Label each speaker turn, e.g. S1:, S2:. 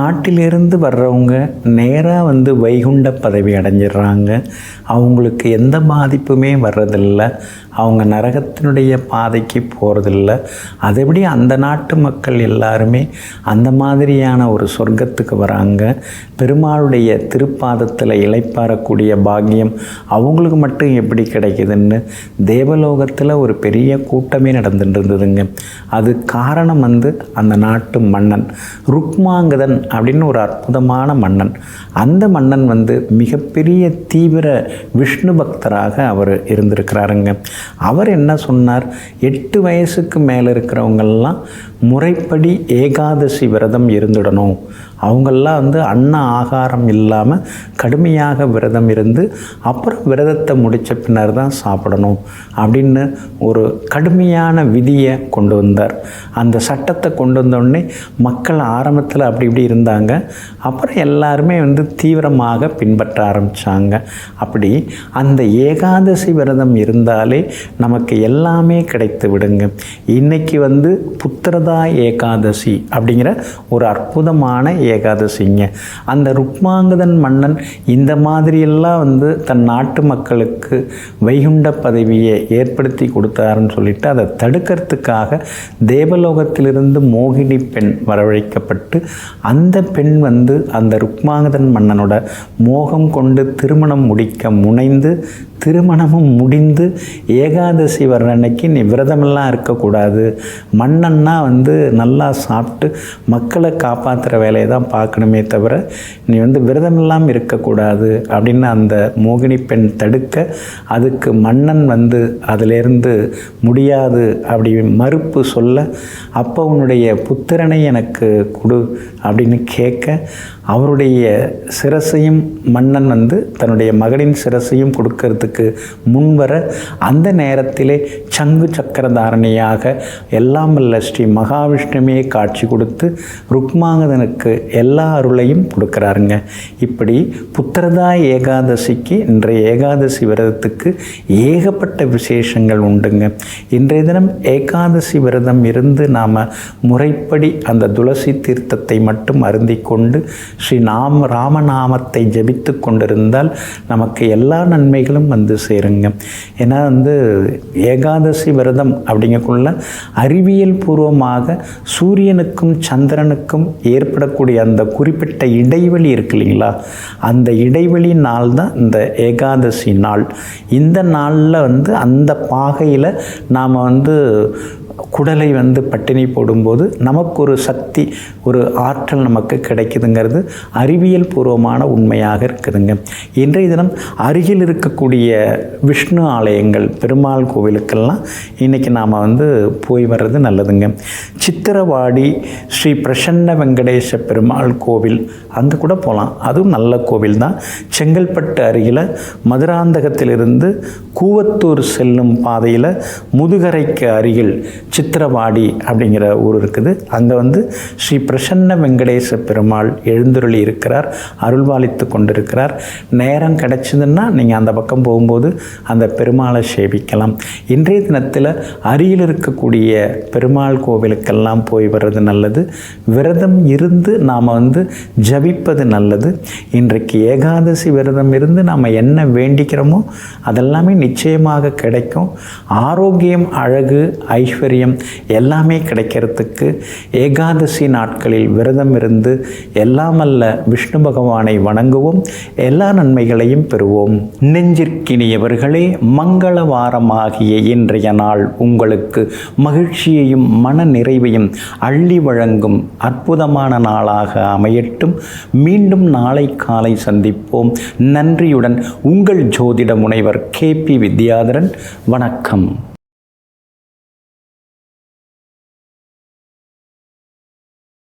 S1: நாட்டிலிருந்து வர்றவங்க நேராக வந்து வைகுண்ட பதவி அடைஞ்சிடுறாங்க. அவங்களுக்கு எந்த பாதிப்புமே வர்றதில்லை. அவங்க நரகத்தினுடைய பாதைக்கு போகிறதில்ல. அதைப்படி அந்த நாட்டு மக்கள் எல்லாருமே அந்த மாதிரியான ஒரு சொர்க்கத்துக்கு வராங்க. பெருமாளுடைய திருப்பாதத்தில் இளைப்பாறக்கூடிய பாக்கியம் அவங்களுக்கு மட்டும் எப்படி கிடைக்குதுன்னு தேவலோகத்தில் ஒரு பெரிய கூட்டமே நடந்துட்டு இருந்ததுங்க. அது காரணம் வந்து அந்த நாட்டு மன்னன் ருக்மாங்கதன் அப்படின்னு ஒரு அற்புதமான மன்னன். அந்த மன்னன் வந்து மிகப்பெரிய தீவிர விஷ்ணு பக்தராக அவர் இருந்திருக்கிறாருங்க. அவர் என்ன சொன்னார், 8 வயசுக்கு மேலே இருக்கிறவங்கெல்லாம் முறைப்படி ஏகாதசி விரதம் இருந்துடணும். அவங்கெல்லாம் வந்து அன்ன ஆகாரம் இல்லாமல் கடுமையாக விரதம் இருந்து அப்புறம் விரதத்தை முடித்த பின்னர் தான் சாப்பிடணும் அப்படின்னு ஒரு கடுமையான விதியை கொண்டு வந்தார். அந்த சட்டத்தை கொண்டு வந்தோடனே மக்கள் ஆரம்பத்தில் அப்படி இப்படி இருந்தாங்க. அப்புறம் எல்லாருமே வந்து தீவிரமாக பின்பற்ற ஆரம்பித்தாங்க. அப்படி அந்த ஏகாதசி விரதம் இருந்தாலே நமக்கு எல்லாமே கிடைத்து விடுங்க. இன்றைக்கி வந்து புத்திரதா ஏகாதசி அப்படிங்கிற ஒரு அற்புதமான ஏகாதசிங்க. அந்த ருக்மாங்கதன் மன்னன் இந்த மாதிரியெல்லாம் வந்து தன் நாட்டு மக்களுக்கு வைகுண்ட பதவியை ஏற்படுத்தி கொடுத்தாருன்னு சொல்லிட்டு அதை தடுக்கிறதுக்காக தேவலோகத்திலிருந்து மோகினி பெண் வரவழைக்கப்பட்டு அந்த பெண் வந்து அந்த ருக்மாங்கதன் மன்னனோட மோகம் கொண்டு திருமணம் முடிக்க முனைந்து திருமணமும் முடிந்து ஏகாதசி வர்ற அன்னைக்கு நீ விரதமெல்லாம் இருக்கக்கூடாது, மன்னன்னா வந்து நல்லா சாப்பிட்டு மக்களை காப்பாற்றுற வேலையை தான் பார்க்கணுமே தவிர நீ வந்து விரதமெல்லாம் இருக்கக்கூடாது அப்படின்னு அந்த மோகினி பெண் தடுக்க, அதுக்கு மன்னன் வந்து அதிலேருந்து முடியாது அப்படி மறுப்பு சொல்ல, அப்போ உன்னுடைய புத்திரனை எனக்கு கொடு அப்படின்னு கேட்க, அவருடைய சிரசையும் மன்னன் வந்து தன்னுடைய மகனின் சிரசையும் கொடுக்கறதுக்கு முன்வர அந்த நேரத்திலே சங்கு சக்கரதாரணியாக எல்லாம் வல்ல ஸ்ரீ மகாவிஷ்ணுவே காட்சி கொடுத்து ருக்மாங்கதனுக்கு எல்லா அருளையும் கொடுக்குறாருங்க. இப்படி புத்திரதா ஏகாதசிக்கு இன்றைய ஏகாதசி விரதத்துக்கு ஏகப்பட்ட விசேஷங்கள் உண்டுங்க. இன்றைய தினம் ஏகாதசி விரதம் இருந்து நாம் முறைப்படி அந்த துளசி தீர்த்தத்தை மட்டும் அருந்தி கொண்டு ஸ்ரீ ராமநாமத்தை ஜபித்து கொண்டிருந்தால் நமக்கு எல்லா நன்மைகளும் வந்து சேருங்க. ஏன்னா வந்து ஏகாதசி விரதம் அப்படிங்கக்குள்ள அறிவியல் பூர்வமாக சூரியனுக்கும் சந்திரனுக்கும் ஏற்படக்கூடிய அந்த குறிப்பிட்ட இடைவெளி இருக்கு இல்லைங்களா, அந்த இடைவெளி நாள் தான் இந்த ஏகாதசி நாள். இந்த நாளில் வந்து அந்த பாகையில் நாம் வந்து குடலை வந்து பட்டினி போடும்போது நமக்கு ஒரு சக்தி, ஒரு ஆற்றல் நமக்கு கிடைக்குதுங்கிறது அறிவியல் பூர்வமான உண்மையாக இருக்குதுங்க. இன்றைய தினம் அருகில் இருக்கக்கூடிய விஷ்ணு ஆலயங்கள், பெருமாள் கோவிலுக்கெல்லாம் இன்றைக்கி நாம் வந்து போய் வர்றது நல்லதுங்க. சித்திரவாடி ஸ்ரீ பிரசன்ன வெங்கடேச பெருமாள் கோவில் அங்கே கூட போகலாம், அதுவும் நல்ல கோவில் தான். செங்கல்பட்டு அருகில் மதுராந்தகத்திலிருந்து கூவத்தூர் செல்லும் பாதையில் முதுகரைக்கு அருகில் சித்திரவாடி அப்படிங்கிற ஊர் இருக்குது. அங்கே வந்து ஸ்ரீ பிரசன்ன வெங்கடேச பெருமாள் எழுந்தருளி இருக்கிறார், அருள்பாலித்து கொண்டிருக்கிறார். நேரம் கிடைச்சதுன்னா நீங்கள் அந்த பக்கம் போகும்போது அந்த பெருமாளை சேவிக்கலாம். இன்றைய தினத்தில் அருகில் இருக்கக்கூடிய பெருமாள் கோவிலுக்கெல்லாம் போய் வர்றது நல்லது. விரதம் இருந்து நாம் வந்து ஜபிப்பது நல்லது. இன்றைக்கு ஏகாதசி விரதம் இருந்து நாம் என்ன வேண்டிக்கிறோமோ அதெல்லாமே நிச்சயமாக கிடைக்கும். ஆரோக்கியம், அழகு, ஐஸ்வர்யம் எல்லாமே கிடைக்கிறதுக்கு ஏகாதசி நாட்களில் விரதம் இருந்து எல்லாமல்ல விஷ்ணு பகவானை வணங்குவோம், எல்லா நன்மைகளையும் பெறுவோம். நெஞ்சிற்கினியவர்களே, மங்கள வாரமாகிய இன்றைய நாள் உங்களுக்கு மகிழ்ச்சியையும் மன நிறைவையும் அள்ளி வழங்கும் அற்புதமான நாளாக அமையட்டும். மீண்டும் நாளை காலை சந்திப்போம். நன்றியுடன் உங்கள் ஜோதிட முனைவர் KP வித்யாதரன். வணக்கம்.